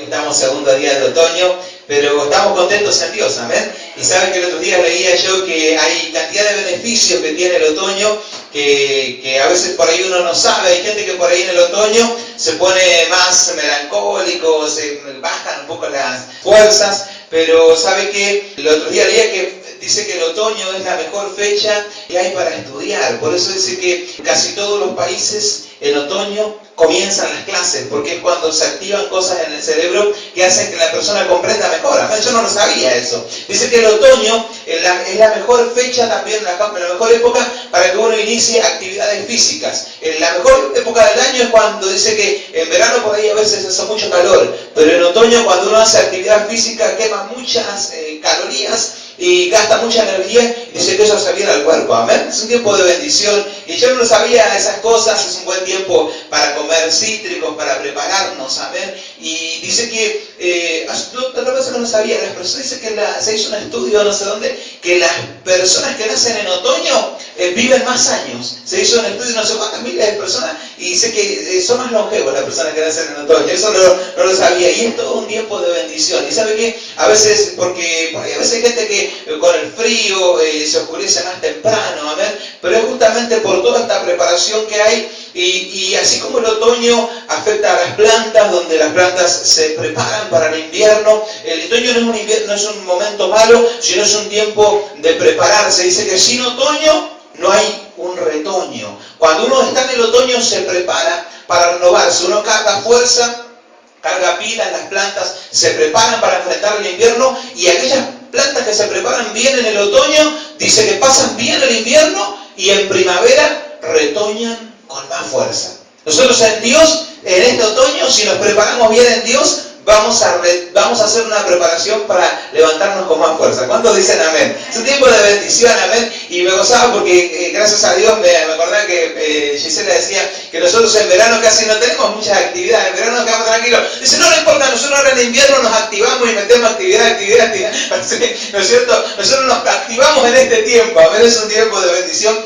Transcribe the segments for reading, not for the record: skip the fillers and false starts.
estamos segundo día del otoño, pero estamos contentos en Dios, amén. Y saben que el otro día leía yo que hay cantidad de beneficios que tiene el otoño, que a veces por ahí uno no sabe. Hay gente que por ahí en el otoño se pone más melancólico, se bajan un poco las fuerzas, pero sabe que el otro día leía que dice que el otoño es la mejor fecha que hay para estudiar. Por eso dice que casi todos los países en otoño comienzan las clases, porque es cuando se activan cosas en el cerebro que hacen que la persona comprenda mejor. Yo no lo sabía eso. Dice que el otoño es la mejor fecha también, la mejor época para que uno inicie actividades físicas. La mejor época del año es cuando dice que en verano por ahí a veces hace mucho calor, pero en otoño cuando uno hace actividad física quema muchas calorías y gasta mucha energía, y dice que eso hace bien al cuerpo, amén. Es un tiempo de bendición, y yo no sabía esas cosas. Es un buen tiempo para comer cítricos, para prepararnos, amén. Y dice que, otra cosa que no sabía, las personas, dice que se hizo un estudio, no sé dónde, que las personas que nacen en otoño viven más años. Se hizo un estudio, no sé cuántas miles de personas, y dice que son más longevos las personas que nacen en otoño. Eso no lo sabía, y es todo un tiempo de bendición. Y sabe que a veces, porque a veces hay gente que con el frío se oscurece más temprano, amén, pero es justamente por toda esta preparación que hay, y así como el otoño afecta a las plantas, donde las plantas se preparan para el invierno, el otoño no es un momento malo, sino es un tiempo de prepararse. Dice que sin otoño no hay un retoño. Cuando uno está en el otoño se prepara para renovarse, uno carga fuerza, carga pilas, las plantas se preparan para enfrentar el invierno, y aquellas plantas que se preparan bien en el otoño, dice que pasan bien el invierno y en primavera retoñan con más fuerza. Nosotros en Dios, en este otoño, si nos preparamos bien en Dios, vamos a hacer una preparación para levantarnos con más fuerza. ¿Cuántos dicen amén? Es un tiempo de bendición, amén. Y me gozaba porque gracias a Dios me acordaba que Gisela decía que nosotros en verano casi no tenemos muchas actividades. En verano nos quedamos tranquilos. Dice, no importa, nosotros ahora en invierno nos activamos y metemos actividad. ¿No es cierto? Nosotros nos activamos en este tiempo. A ver, es un tiempo de bendición.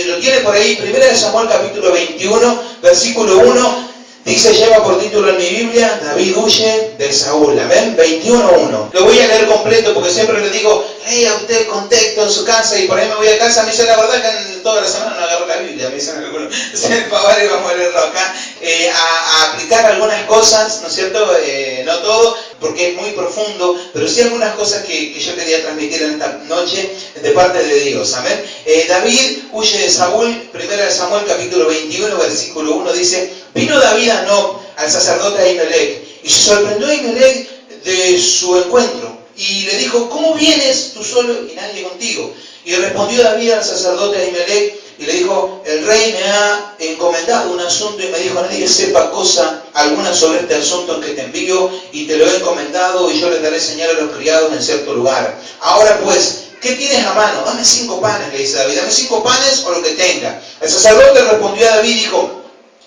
Lo tiene por ahí, 1 Samuel capítulo 21, versículo 1. Dice, lleva por título en mi Biblia, David huye de Saúl, amén, 21:1. Lo voy a leer completo porque siempre le digo, lea usted el contexto en su casa, y por ahí me voy a casa. Me dice, la verdad que en toda la semana no agarro la Biblia, me dicen algunos. Por favor, y vamos a leerlo acá, a aplicar algunas cosas, ¿no es cierto? No todo, porque es muy profundo, pero sí algunas cosas que yo quería transmitir en esta noche de parte de Dios, amén. David huye de Saúl, 1 Samuel capítulo 21, versículo 1, dice, vino David a Nob, al sacerdote Ahimelech, y se sorprendió Ahimelech de su encuentro, y le dijo, ¿cómo vienes tú solo y nadie contigo? Y respondió David al sacerdote Ahimelech, y le dijo, el rey me ha encomendado un asunto, y me dijo, nadie sepa cosa alguna sobre este asunto en que te envío, y te lo he encomendado, y yo le daré señal a los criados en cierto lugar. Ahora pues, ¿qué tienes a mano? Dame 5 panes, le dice David, dame 5 panes o lo que tenga. El sacerdote respondió a David y dijo,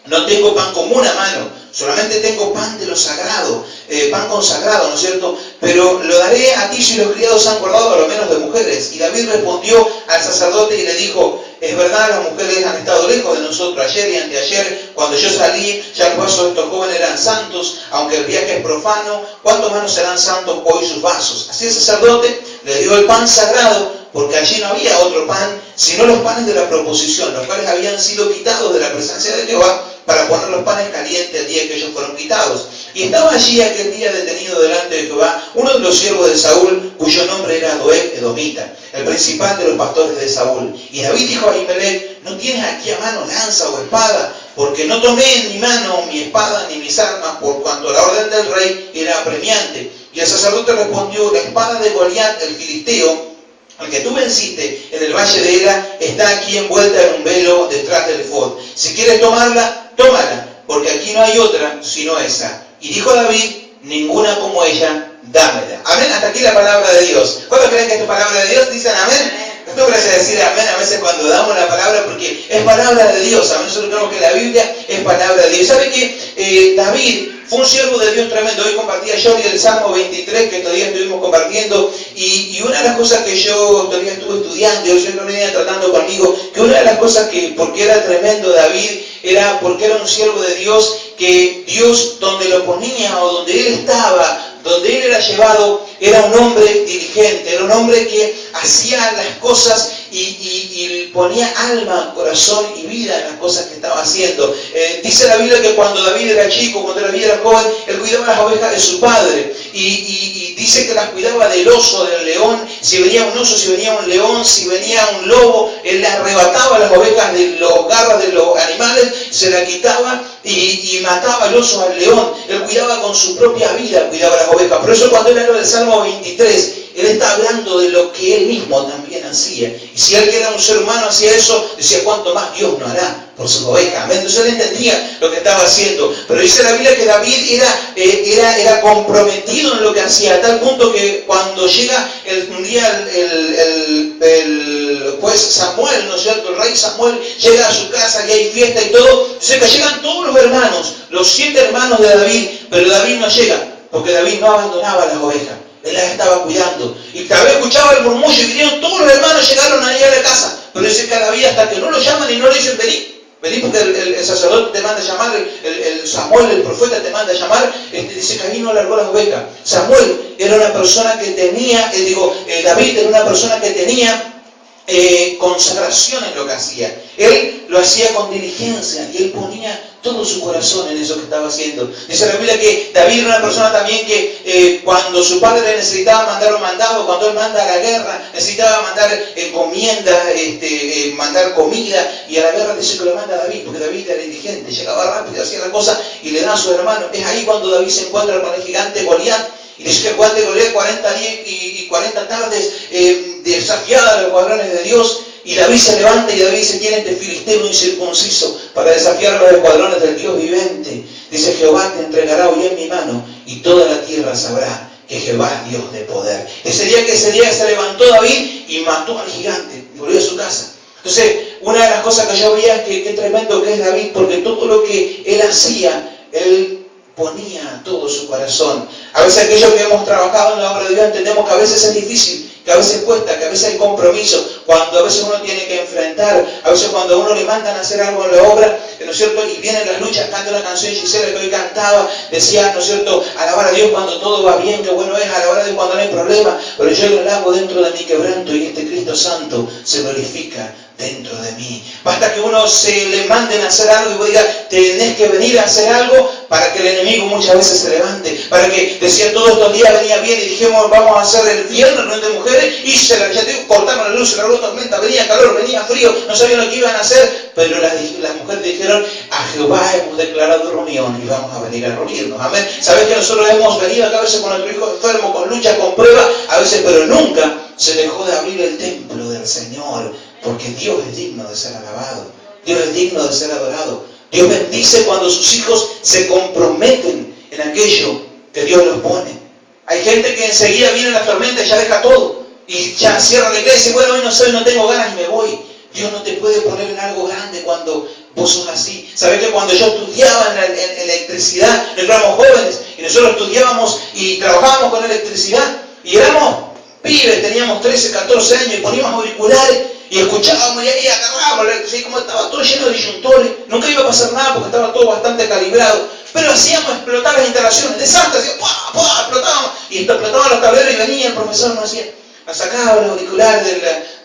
no tengo pan común a mano, solamente tengo pan de lo sagrado, pan consagrado, ¿no es cierto? Pero lo daré a ti si los criados han guardado a lo menos de mujeres. Y David respondió al sacerdote y le dijo, es verdad, las mujeres han estado lejos de nosotros ayer y anteayer. Cuando yo salí, ya los vasos de estos jóvenes eran santos, aunque el viaje es profano, ¿cuánto más no serán santos hoy sus vasos? Así el sacerdote le dio el pan sagrado, porque allí no había otro pan, sino los panes de la proposición, los cuales habían sido quitados de la presencia de Jehová, para poner los panes calientes el día que ellos fueron quitados. Y estaba allí aquel día detenido delante de Jehová uno de los siervos de Saúl, cuyo nombre era Doeg edomita, el principal de los pastores de Saúl. Y David dijo a Ahimelech, ¿no tienes aquí a mano lanza o espada? Porque no tomé en mi mano mi espada ni mis armas, por cuanto la orden del rey era apremiante. Y el sacerdote respondió, la espada de Goliat el filisteo, al que tú venciste en el valle de Ela, está aquí envuelta en un velo detrás del efod. Si quieres tomarla, tómala, porque aquí no hay otra sino esa. Y dijo David, ninguna como ella, dámela. Amén, hasta aquí la palabra de Dios. ¿Cuántos creen que es palabra de Dios? Dicen amén. Esto gracias a decir amén a veces cuando damos la palabra, porque es palabra de Dios. Amén, nosotros creemos que la Biblia es palabra de Dios. ¿Sabe que David Fue un siervo de Dios tremendo. Hoy compartía Jordi el Salmo 23, que todavía estuvimos compartiendo, y una de las cosas que yo todavía estuve estudiando, y hoy yo lo venía tratando conmigo, que una de las cosas que, porque era tremendo David, era porque era un siervo de Dios, que Dios donde lo ponía o donde él estaba, donde él era llevado, era un hombre diligente, era un hombre que hacía las cosas y ponía alma, corazón y vida en las cosas que estaba haciendo. Dice la Biblia que cuando David era chico, cuando David era joven, él cuidaba las ovejas de su padre y dice que las cuidaba del oso, del león. Si venía un oso, si venía un león, si venía un lobo, él le arrebataba las ovejas de los garras de los animales, se la quitaba y mataba al oso, al león. Él cuidaba con su propia vida, cuidaba las ovejas. Por eso cuando él habla del Salmo 23, él está hablando de lo que él mismo también hacía. Y si él que era un ser humano hacía eso, decía, ¿cuánto más Dios no hará por sus ovejas? Entonces él entendía lo que estaba haciendo. Pero dice la Biblia que David era comprometido en lo que hacía, a tal punto que cuando llega un día el juez Samuel, ¿no es cierto? El rey Samuel llega a su casa y hay fiesta y todo. Dice que llegan todos los hermanos, los 7 hermanos de David, pero David no llega, porque David no abandonaba las ovejas. Él las estaba cuidando. Y tal vez escuchaba el murmullo y vinieron todos los hermanos, llegaron ahí a la casa. Pero dice que David, hasta que no lo llaman y no le dicen vení porque el sacerdote te manda a llamar, el Samuel, el profeta te manda a llamar, dice que ahí no largó las ovejas. Samuel era una persona que tenía, David era una persona que tenía consagración en lo que hacía. Él lo hacía con diligencia y él ponía todo su corazón en eso que estaba haciendo. Dice la Biblia que David era una persona también que cuando su padre necesitaba mandar un mandado, cuando él manda a la guerra, necesitaba mandar encomiendas, mandar comida, y a la guerra dice que lo manda a David, porque David era diligente, llegaba rápido, hacía la cosa y le da a su hermano. Es ahí cuando David se encuentra con el gigante Goliat. Y dice que el gigante Goliat 40 días y 40 tardes desafiada a los escuadrones de Dios. Y David se levanta y David dice, ¿quién es este filisteo incircunciso para desafiar a los escuadrones del Dios vivente? Dice, Jehová te entregará hoy en mi mano y toda la tierra sabrá que Jehová es Dios de poder. Ese día se levantó David y mató al gigante y volvió a su casa. Entonces, una de las cosas que yo veía que qué tremendo que es David, porque todo lo que él hacía, él ponía todo su corazón. A veces aquellos que hemos trabajado en la obra de Dios entendemos que a veces es difícil, que a veces cuesta, que a veces hay compromiso, cuando a veces uno tiene que enfrentar, a veces cuando a uno le mandan a hacer algo en la obra, ¿no es cierto? Y vienen las luchas, canta una canción, Gisela que hoy cantaba, decía, ¿no es cierto? Alabar a Dios cuando todo va bien, qué bueno es, alabar a Dios cuando no hay problema, pero yo lo alabo dentro de mi quebranto y este Cristo Santo se glorifica dentro de mí. Basta que uno se le manden a hacer algo y vos digas, tenés que venir a hacer algo para que el enemigo muchas veces se levante, para que decía todos estos días venía bien y dijimos vamos a hacer el viernes reunión de mujeres y cortaron la luz, se largó tormenta, venía calor, venía frío, no sabían lo que iban a hacer, pero las mujeres dijeron, a Jehová hemos declarado reunión y vamos a venir a reunirnos, amén. Sabes que nosotros hemos venido acá a veces con nuestro hijo enfermo, con lucha, con prueba, a veces, pero nunca se dejó de abrir el templo del Señor, porque Dios es digno de ser alabado, Dios es digno de ser adorado. Dios bendice cuando sus hijos se comprometen en aquello que Dios los pone. Hay gente que enseguida viene la tormenta y ya deja todo, y ya cierra la iglesia y dice, bueno, hoy no soy, no tengo ganas y me voy. Dios no te puede poner en algo grande cuando vos sos así. ¿Sabés que cuando yo estudiaba en electricidad, nosotros éramos jóvenes, y nosotros estudiábamos y trabajábamos con electricidad, y éramos pibes, teníamos 13, 14 años, y poníamos auriculares, y escuchábamos y ahí agarrábamos la electricidad, como estaba todo lleno de disyuntores, nunca iba a pasar nada porque estaba todo bastante calibrado, pero hacíamos explotar las instalaciones, desastres, explotábamos, y explotaban los tableros y venía el profesor nos sacaba los auriculares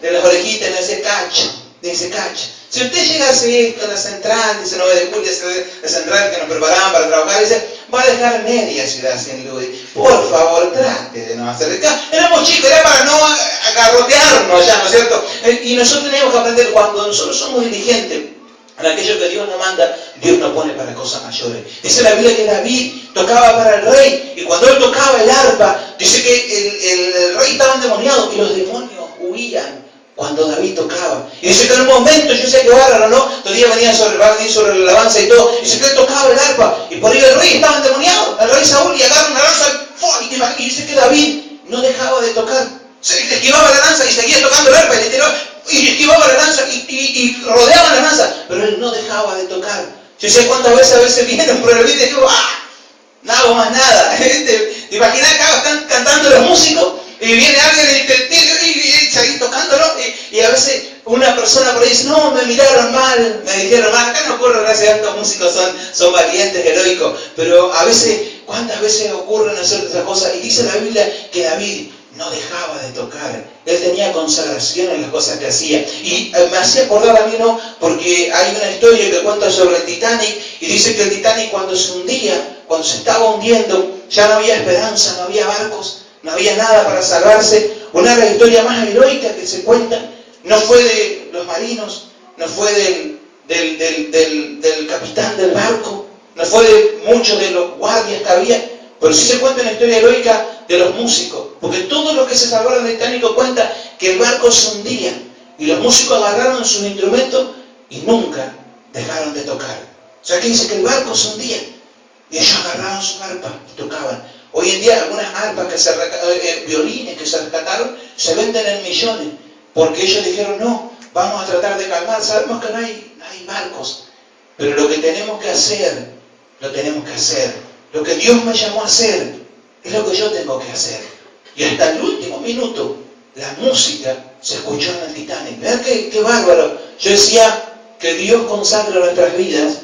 de las orejitas y nos decía, cacha. Si usted llega a la central, dice 9 de julio, la central que nos preparaban para trabajar, dice, va a dejar media ciudad sin luz. Por favor, trate de no hacer caso. Éramos chicos, era para no agarrotearnos ya, ¿no es cierto? Y nosotros teníamos que aprender, cuando nosotros somos diligentes en aquello que Dios nos manda, Dios nos pone para cosas mayores. Dice la Biblia que David tocaba para el rey, y cuando él tocaba el arpa, dice que el rey estaba endemoniado y los demonios huían cuando David tocaba. Y dice que en un momento, yo sé que bárbaro, ¿no? Todavía venía sobre la alabanza y todo. Dice que él tocaba el arpa y por ahí el rey estaba endemoniado, el rey Saúl, y agarra una lanza y dice que David no dejaba de tocar. Se esquivaba la lanza y seguía tocando el arpa y esquivaba la lanza y rodeaba la lanza, pero él no dejaba de tocar. Yo sé cuántas veces a veces viene un problemita y digo, no hago más nada. ¿Te imaginas acá están cantando los músicos y viene alguien y seguís tocándolo? Y a veces una persona por ahí dice, no, me miraron mal, me dijeron mal. Acá no ocurre, gracias a Dios, estos músicos son valientes, heroicos, pero a veces, ¿cuántas veces ocurren hacer otras cosas? Y dice la Biblia que David no dejaba de tocar. Él tenía consagración en las cosas que hacía. Y me hacía acordar a mí, ¿no? Porque hay una historia que cuenta sobre el Titanic y dice que el Titanic cuando se hundía, cuando se estaba hundiendo, ya no había esperanza, no había barcos, no había nada para salvarse. Una de las historias más heroicas que se cuentan no fue de los marinos, no fue del capitán del barco, no fue de muchos de los guardias que había, pero sí se cuenta una historia heroica de los músicos, porque todos los que se salvaron del Titanic cuentan que el barco se hundía y los músicos agarraron sus instrumentos y nunca dejaron de tocar. O sea que dice que el barco se hundía y ellos agarraron su arpa y tocaban. Hoy en día algunas arpas, violines que se rescataron, se venden en millones, porque ellos dijeron, no, vamos a tratar de calmar, sabemos que no hay barcos, pero lo que tenemos que hacer, lo tenemos que hacer. Lo que Dios me llamó a hacer es lo que yo tengo que hacer. Y hasta el último minuto, la música se escuchó en el Titanic. Vean qué bárbaro. Yo decía que Dios consagra nuestras vidas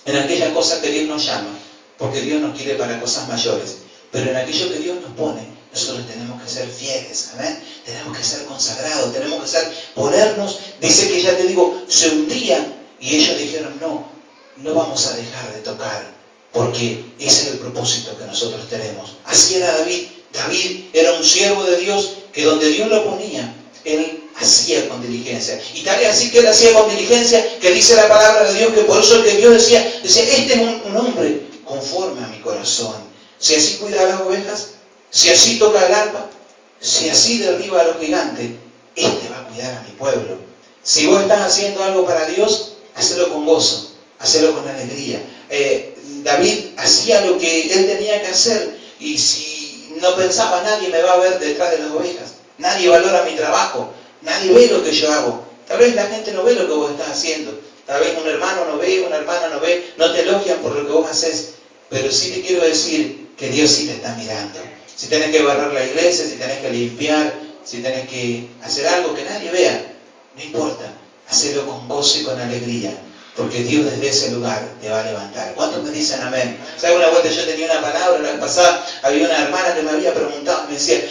en aquellas cosas que Dios nos llama, porque Dios nos quiere para cosas mayores. Pero en aquello que Dios nos pone, nosotros tenemos que ser fieles, ¿amén? Tenemos que ser consagrados, tenemos que ponernos, dice que ya te digo, se hundían y ellos dijeron, no vamos a dejar de tocar, porque ese es el propósito que nosotros tenemos. Así era David. David era un siervo de Dios que donde Dios lo ponía, él hacía con diligencia. Y tal es así que él hacía con diligencia, que dice la palabra de Dios, que por eso el que Dios decía, este es un hombre conforme a mi corazón. Si así cuida a las ovejas, si así toca el arpa, si así derriba a los gigantes, este va a cuidar a mi pueblo. Si vos estás haciendo algo para Dios, hacelo con gozo, hacelo con alegría. David hacía lo que él tenía que hacer, y si no pensaba, nadie me va a ver detrás de las ovejas, nadie valora mi trabajo, nadie ve lo que yo hago. Tal vez la gente no ve lo que vos estás haciendo, tal vez un hermano no ve, una hermana no ve, no te elogian por lo que vos haces, pero sí te quiero decir que Dios sí te está mirando. Si tenés que barrer la iglesia, si tenés que limpiar, si tenés que hacer algo que nadie vea, no importa, hacelo con gozo y con alegría, porque Dios desde ese lugar te va a levantar. ¿Cuántos me dicen amén? ¿Sabes? Una vuelta yo tenía una palabra, la vez pasada había una hermana que me había preguntado, me decía,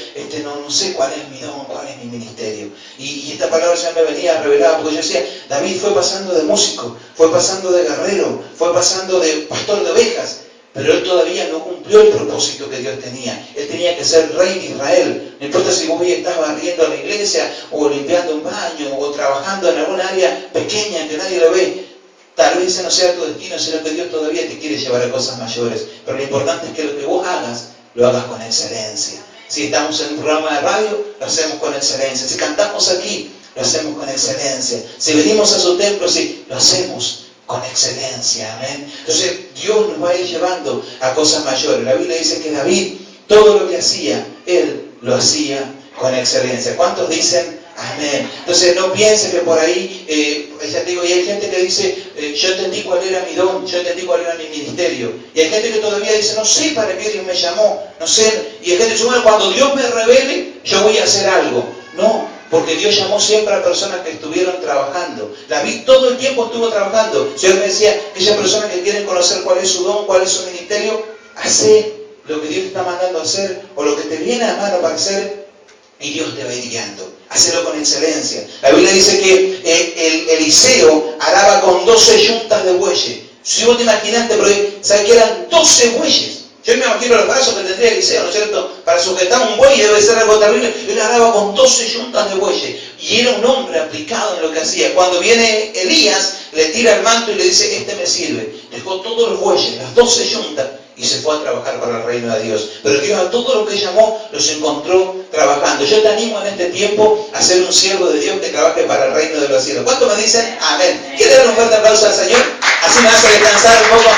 no sé cuál es mi don, cuál es mi ministerio. Y esta palabra ya me venía revelada, porque yo decía, David fue pasando de músico, fue pasando de guerrero, fue pasando de pastor de ovejas, pero él todavía no cumplió el propósito que Dios tenía. Él tenía que ser rey de Israel. No importa si vos hoy estás barriendo la iglesia, o limpiando un baño, o trabajando en alguna área pequeña que nadie lo ve. Tal vez ese no sea tu destino, sino que Dios todavía te quiere llevar a cosas mayores. Pero lo importante es que lo que vos hagas, lo hagas con excelencia. Si estamos en un programa de radio, lo hacemos con excelencia. Si cantamos aquí, lo hacemos con excelencia. Si venimos a su templo, sí, lo hacemos con excelencia. Amén. Entonces Dios nos va a ir llevando a cosas mayores. La Biblia dice que David, todo lo que hacía, él lo hacía con excelencia. ¿Cuántos dicen amén? Entonces no pienses que por ahí, ya te digo, y hay gente que dice, yo entendí cuál era mi don, yo entendí cuál era mi ministerio. Y hay gente que todavía dice, no sé para qué Dios me llamó, no sé. Y hay gente que dice, bueno, cuando Dios me revele, yo voy a hacer algo. No, porque Dios llamó siempre a personas que estuvieron trabajando. David todo el tiempo estuvo trabajando. Yo me decía, aquellas personas que quieren conocer cuál es su don, cuál es su ministerio, hace lo que Dios te está mandando a hacer, o lo que te viene a mano para hacer, y Dios te va a ir guiando. Hacelo con excelencia. La Biblia dice que Eliseo araba con 12 yuntas de bueyes. Si vos te imaginaste, pero ¿sabes que eran 12 bueyes? Yo me imagino los brazos que tendría Eliseo, ¿no es cierto? Para sujetar un buey debe ser algo terrible. Él araba con 12 yuntas de bueyes. Y era un hombre aplicado en lo que hacía. Cuando viene Elías, le tira el manto y le dice, este me sirve. Dejó todos los bueyes, las 12 yuntas, y se fue a trabajar para el reino de Dios. Pero Dios a todo lo que llamó, los encontró trabajando. Yo te animo en este tiempo a ser un siervo de Dios que trabaje para el reino de los cielos. ¿Cuántos me dicen amén? ¿Quiere dar un fuerte aplauso al Señor? Así me hace descansar un poco.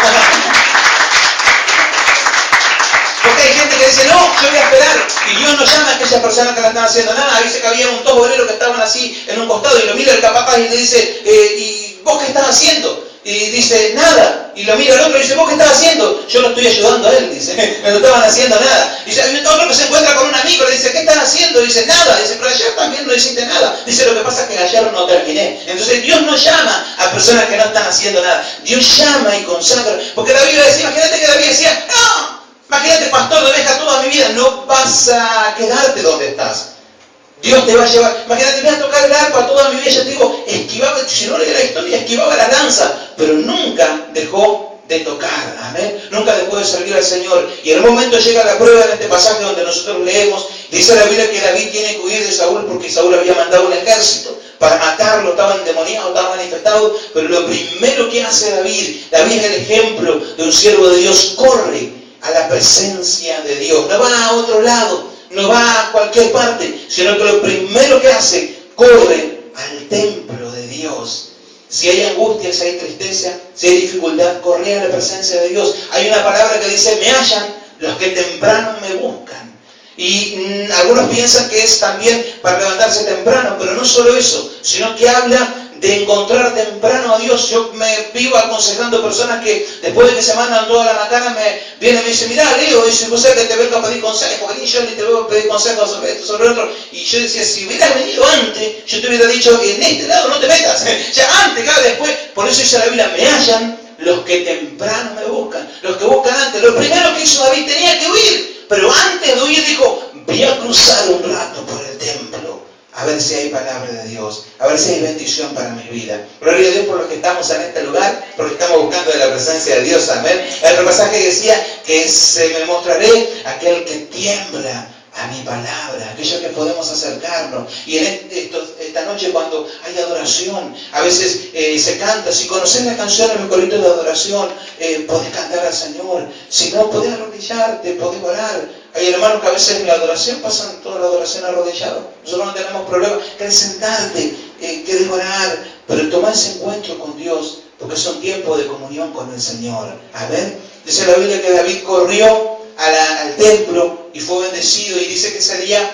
Porque hay gente que dice, no, yo voy a esperar. Y Dios no llama a aquellas personas que no están haciendo nada. Dice que había dos obreros que estaban así en un costado y lo mira el capataz y le dice, ¿y vos qué estás haciendo? Y dice, nada. Y lo mira el otro y dice, ¿vos qué estás haciendo? Yo lo estoy ayudando a él, dice. No estaban haciendo nada. Dice, hay otro que se encuentra con un amigo, le dice, ¿qué estás haciendo? Dice, nada. Dice, pero ayer también no hiciste nada. Dice, lo que pasa es que ayer no terminé. Entonces Dios no llama a personas que no están haciendo nada. Dios llama y consagra. Porque la Biblia decía, imagínate que David decía, no, imagínate, pastor de ovejas toda mi vida, no vas a quedarte donde estás. Dios te va a llevar. Imagínate, voy a tocar el arpa toda mi vida. Yo te digo, esquivaba, si no leí la historia, esquivaba la lanza, pero nunca dejó de tocar. Amén. Nunca dejó de servir al Señor. Y en un momento llega la prueba en este pasaje donde nosotros leemos. Dice la Biblia que David tiene que huir de Saúl porque Saúl había mandado un ejército para matarlo. Estaba endemoniado, estaba manifestado. Pero lo primero que hace David es el ejemplo de un siervo de Dios. Corre a la presencia de Dios. No va a otro lado. No va a cualquier parte, sino que lo primero que hace, corre al templo de Dios. Si hay angustia, si hay tristeza, si hay dificultad, corre a la presencia de Dios. Hay una palabra que dice, me hallan los que temprano me buscan. Y algunos piensan que es también para levantarse temprano, pero no solo eso, sino que habla de encontrar temprano a Dios. Yo me vivo aconsejando personas que después de que se mandan toda la macana me vienen y me dicen, mirá Leo, dice José que te vengo a pedir consejos, aquí yo ni te vengo a pedir consejos sobre esto, sobre otro. Y yo decía, si hubieras venido antes, yo te hubiera dicho, en este lado no te metas, ya antes, cada después. Por eso dice la Biblia, me hallan los que temprano me buscan, los que buscan antes. Lo primero que hizo David, tenía que huir, pero antes de huir dijo, voy a cruzar un rato por el templo. A ver si hay palabra de Dios, a ver si hay bendición para mi vida. Gloria a Dios por los que estamos en este lugar, porque estamos buscando de la presencia de Dios. Amén. El otro pasaje decía que se me mostraré aquel que tiembla a mi palabra, aquellos que podemos acercarnos. Y en esta noche cuando hay adoración, a veces se canta, si conoces las canciones, los coritos de adoración, podés cantar al Señor. Si no, podés arrodillarte, podés orar. Hay hermanos que a veces en la adoración pasan toda la adoración arrodillados. Nosotros no tenemos problema. Querés sentarte, querés orar, pero tomar ese encuentro con Dios, porque es un tiempo de comunión con el Señor. Amén. Dice la Biblia que David corrió al templo y fue bendecido, y dice que ese día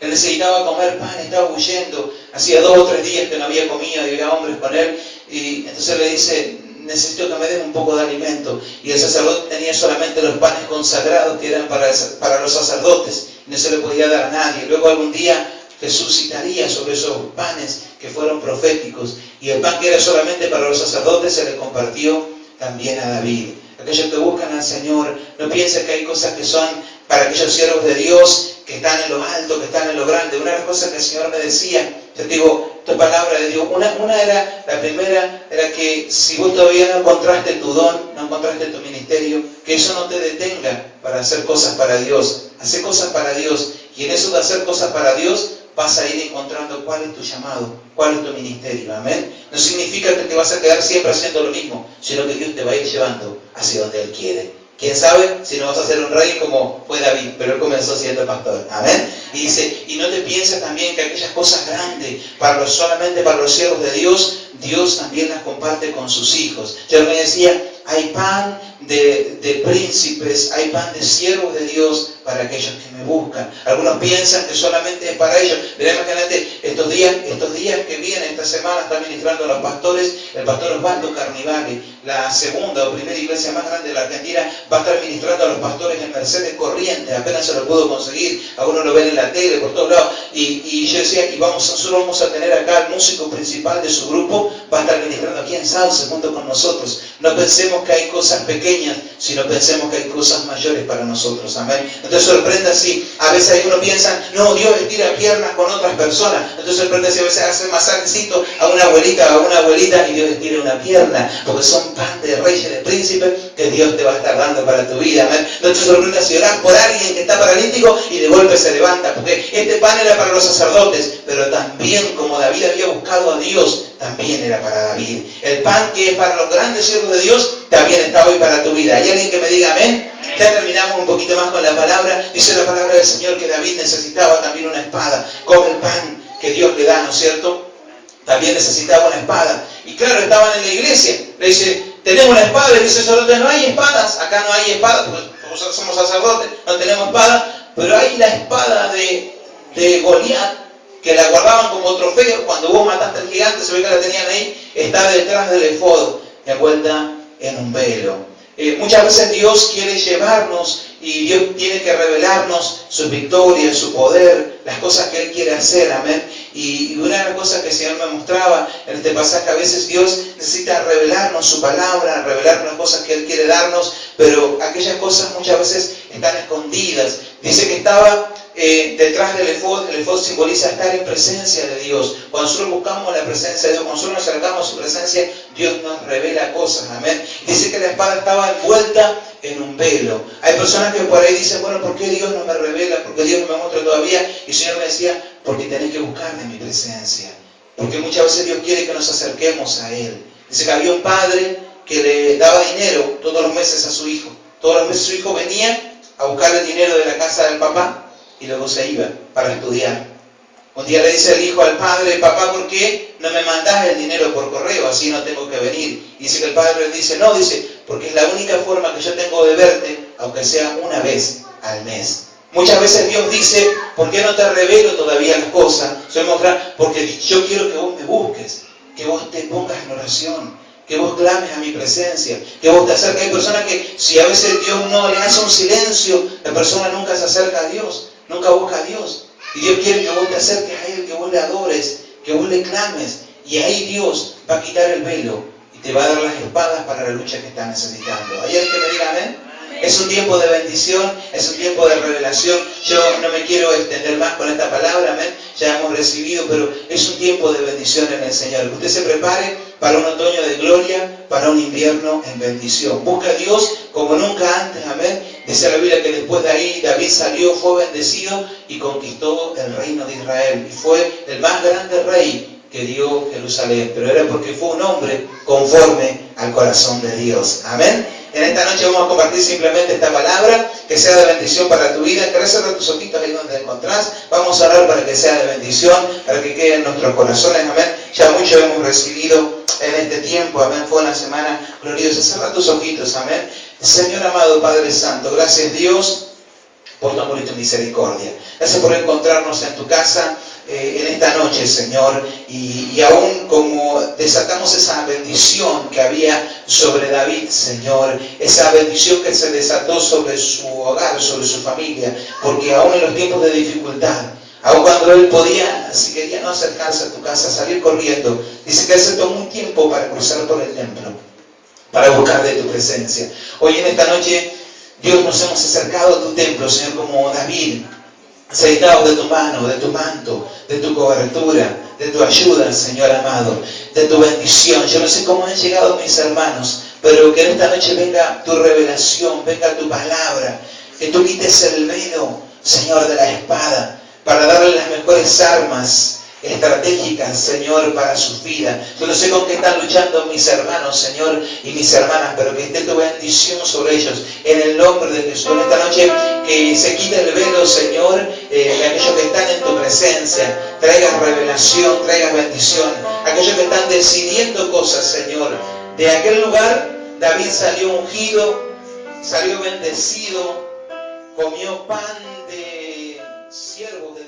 él necesitaba comer pan, estaba huyendo. Hacía 2 o 3 días que no había comido y había hombres con él, y entonces le dice, necesito que me den un poco de alimento. Y el sacerdote tenía solamente los panes consagrados que eran para los sacerdotes, y no se le podía dar a nadie. Luego algún día Jesús citaría sobre esos panes que fueron proféticos, y el pan que era solamente para los sacerdotes se le compartió también a David. Aquellos que buscan al Señor, no piensen que hay cosas que son para aquellos siervos de Dios que están en lo alto, que están en lo grande. Una de las cosas que el Señor me decía, yo digo, esta palabra de Dios, una era, la primera era que si vos todavía no encontraste tu don, no encontraste tu ministerio, que eso no te detenga para hacer cosas para Dios. Hacer cosas para Dios, y en eso de hacer cosas para Dios vas a ir encontrando cuál es tu llamado, cuál es tu ministerio. Amén. No significa que te vas a quedar siempre haciendo lo mismo, sino que Dios te va a ir llevando hacia donde Él quiere. ¿Quién sabe si no vas a ser un rey como fue David? Pero él comenzó siendo pastor. Amén. Y dice, y no te pienses también que aquellas cosas grandes, solamente para los siervos de Dios, Dios también las comparte con sus hijos. Yo me decía, hay pan de príncipes, hay pan de siervos de Dios para aquellos que me buscan. Algunos piensan que solamente es para ellos. Pero imagínate, estos días que vienen, esta semana están ministrando a los pastores, el pastor Osvaldo Carnivale, la segunda o primera iglesia más grande de la Argentina, va a estar ministrando a los pastores en Mercedes Corrientes. Apenas se lo pudo conseguir, algunos lo ven en la tele, por todos lados. Y yo decía, nosotros vamos a tener acá el músico principal de su grupo, va a estar ministrando aquí en Sauce junto con nosotros. No pensemos que hay cosas pequeñas, sino pensemos que hay cosas mayores para nosotros. Amén. Entonces sorprende así. A veces algunos piensan, no, Dios estira piernas con otras personas. Entonces sorprende así, a veces hace masajecito a una abuelita y Dios estira una pierna, porque son pan de reyes, de príncipes que Dios te va a estar dando para tu vida. Amén. Entonces sorprende si orás por alguien que está paralítico y de golpe se levanta, porque este pan era para los sacerdotes, pero también como David había buscado a Dios, también era para David. El pan que es para los grandes siervos de Dios, también está hoy para tu vida. ¿Hay alguien que me diga amén? Ya terminamos un poquito más con la palabra. Dice la palabra del Señor que David necesitaba también una espada, como el pan que Dios le da, ¿no es cierto? También necesitaba una espada. Y claro, estaban en la iglesia. Le dice, tenemos una espada. Le dice el sacerdote, no hay espadas. Acá no hay espadas, porque somos sacerdotes, no tenemos espada. Pero hay la espada de Goliat, que la guardaban como trofeo. Cuando vos mataste al gigante, se ve que la tenían ahí, está detrás del efod. envuelta en un velo. Muchas veces Dios quiere llevarnos y Dios tiene que revelarnos sus victorias, su poder, las cosas que Él quiere hacer, amén. Y una de las cosas que el Señor me mostraba en este pasaje, a veces Dios necesita revelarnos su palabra, revelarnos las cosas que Él quiere darnos, pero aquellas cosas muchas veces están escondidas. Dice que estaba detrás del efod. El efod simboliza estar en presencia de Dios. Cuando nosotros buscamos la presencia de Dios, cuando nosotros nos acercamos a su presencia, Dios nos revela cosas, amén. Dice que la espada estaba envuelta en un velo. Hay personas que por ahí dicen, bueno, ¿por qué Dios no me revela? ¿Por qué Dios no me muestra todavía? Y el Señor me decía, porque tenés que buscar de mi presencia. Porque muchas veces Dios quiere que nos acerquemos a Él. Dice que había un padre que le daba dinero todos los meses a su hijo. Todos los meses su hijo venía a buscar el dinero de la casa del papá y luego se iba para estudiar. Un día le dice el hijo al padre, papá, ¿por qué no me mandás el dinero por correo? Así no tengo que venir. Y dice que el padre le dice, no, dice, porque es la única forma que yo tengo de verte, aunque sea una vez al mes. Muchas veces Dios dice, ¿por qué no te revelo todavía las cosas? Porque yo quiero que vos me busques, que vos te pongas en oración, que vos clames a mi presencia, que vos te acerques. Hay personas que si a veces Dios no le hace un silencio, la persona nunca se acerca a Dios, nunca busca a Dios. Y Dios quiere que vos te acerques a Él, que vos le adores, que vos le clames. Y ahí Dios va a quitar el velo y te va a dar las espadas para la lucha que estás necesitando. ¿Hay alguien que me diga amén? Es un tiempo de bendición, es un tiempo de revelación. Yo no me quiero extender más con esta palabra, amén. Ya hemos recibido, pero es un tiempo de bendición en el Señor. Que usted se prepare para un otoño de gloria, para un invierno en bendición. Busca a Dios como nunca antes, amén. Dice la Biblia que después de ahí David salió, fue bendecido y conquistó el reino de Israel. Y fue el más grande rey que dio Jerusalén. Pero era porque fue un hombre conforme al corazón de Dios. Amén. En esta noche vamos a compartir simplemente esta palabra, que sea de bendición para tu vida. ¿Querés cerrar tus ojitos ahí donde te encontrás? Vamos a orar para que sea de bendición, para que quede en nuestros corazones, amén. Ya mucho hemos recibido en este tiempo, amén. Fue una semana gloriosa. Cerra tus ojitos, amén. Señor amado Padre Santo, gracias Dios por tu amor y tu misericordia. Gracias por encontrarnos en tu casa en esta noche, Señor, y aún como desatamos esa bendición que había sobre David, Señor, esa bendición que se desató sobre su hogar, sobre su familia, porque aún en los tiempos de dificultad, aun cuando él podía, si quería no acercarse a tu casa, salir corriendo, dice que él se tomó un tiempo para cruzar por el templo, para buscar de tu presencia. Hoy en esta noche, Dios, nos hemos acercado a tu templo, Señor, como David, aceitados de tu mano, de tu manto, de tu cobertura, de tu ayuda, Señor amado, de tu bendición. Yo no sé cómo han llegado mis hermanos, pero que en esta noche venga tu revelación, venga tu palabra, que tú quites el velo, Señor, de la espada, para darle las mejores armas estratégicas, Señor, para sus vidas. Yo no sé con qué están luchando mis hermanos, Señor, y mis hermanas, pero que esté tu bendición sobre ellos, en el nombre de Jesús. En esta noche, que se quite el velo, Señor, de aquellos que están en tu presencia. Traigas revelación, traigas bendición. Aquellos que están decidiendo cosas, Señor. De aquel lugar, David salió ungido, salió bendecido, comió pan de siervos de